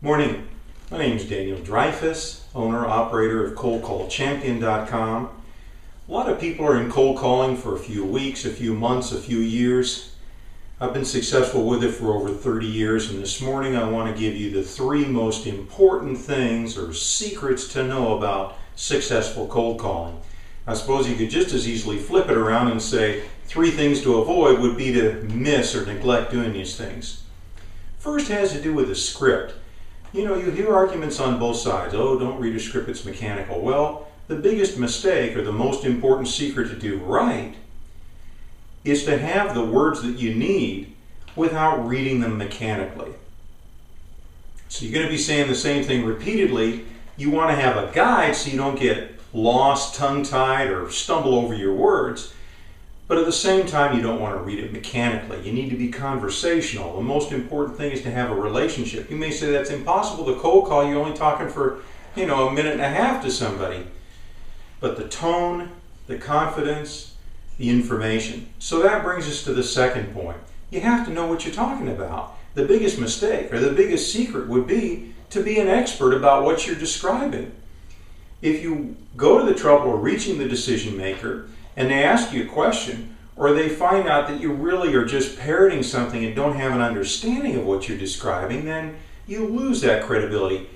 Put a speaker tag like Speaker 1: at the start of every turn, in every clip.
Speaker 1: Morning. My name is Daniel Dreyfus, owner-operator of ColdCallChampion.com. A lot of people are in cold calling for a few weeks, a few months, a few years. I've been successful with it for over 30 years, and this morning I want to give you the 3 most important things or secrets to know about successful cold calling. I suppose you could just as easily flip it around and say 3 things to avoid would be to miss or neglect doing these things. First has to do with the script. You know, you hear arguments on both sides. Oh, don't read a script, it's mechanical. Well, the biggest mistake or the most important secret to do right is to have the words that you need without reading them mechanically. So you're going to be saying the same thing repeatedly. You want to have a guide so you don't get lost, tongue-tied, or stumble over your words. But at the same time, you don't want to read it mechanically. You need to be conversational. The most important thing is to have a relationship. You may say that's impossible to cold call. You're only talking for, a minute and a half to somebody. But the tone, the confidence, the information. So that brings us to the second point. You have to know what you're talking about. The biggest mistake or the biggest secret would be to be an expert about what you're describing. If you go to the trouble of reaching the decision maker and they ask you a question, or they find out that you really are just parroting something and don't have an understanding of what you're describing, then you lose that credibility.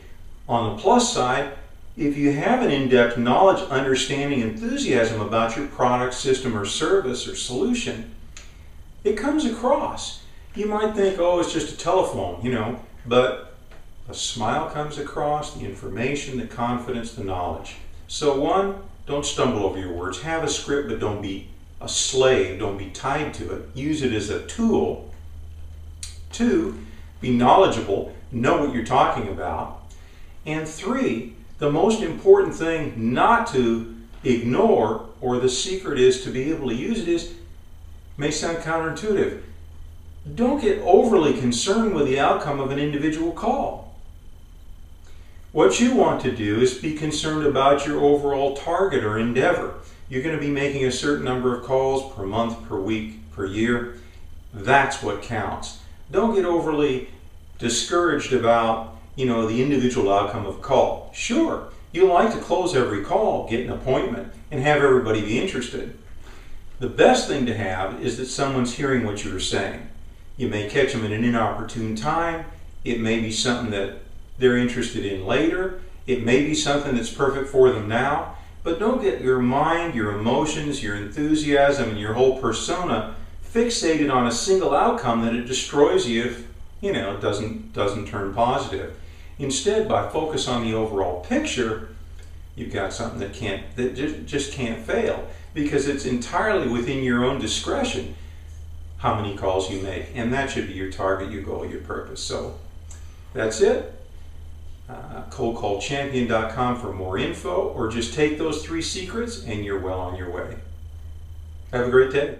Speaker 1: On the plus side, if you have an in-depth knowledge, understanding, enthusiasm about your product, system, or service or solution, it comes across. You might think, oh, it's just a telephone, but a smile comes across, the information, the confidence, the knowledge. So 1, don't stumble over your words. Have a script, but don't be a slave. Don't be tied to it. Use it as a tool. 2, be knowledgeable. Know what you're talking about. And 3, the most important thing not to ignore, or the secret is to be able to use it, may sound counterintuitive. Don't get overly concerned with the outcome of an individual call. What you want to do is be concerned about your overall target or endeavor. You're going to be making a certain number of calls per month, per week, per year. That's what counts. Don't get overly discouraged about, the individual outcome of a call. Sure, you like to close every call, get an appointment, and have everybody be interested. The best thing to have is that someone's hearing what you're saying. You may catch them at an inopportune time. It may be something that they're interested in later. It may be something that's perfect for them now. But don't get your mind, your emotions, your enthusiasm, and your whole persona fixated on a single outcome that it destroys you if, it doesn't turn positive. Instead, by focus on the overall picture, you've got something that just can't fail, because it's entirely within your own discretion how many calls you make, and that should be your target, your goal, your purpose. So that's it. ColdCallChampion.com for more info, or just take those 3 secrets and you're well on your way. Have a great day.